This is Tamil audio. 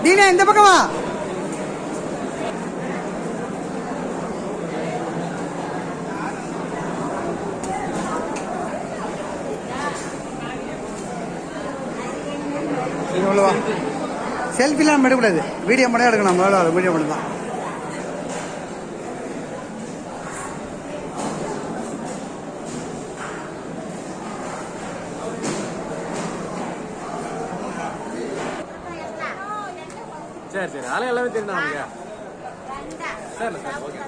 நீனே இந்த பக்கமா செல்ஃபிலாம் எடுக்கக்கூடாது, வீடியோ மட்டும் எடுக்கணும். முதல்ல வீடியோ மட்டும் தான். சரி சரி, ஆளு எல்லாமே தெரியும் நமக்கு. சரி சார், ஓகே.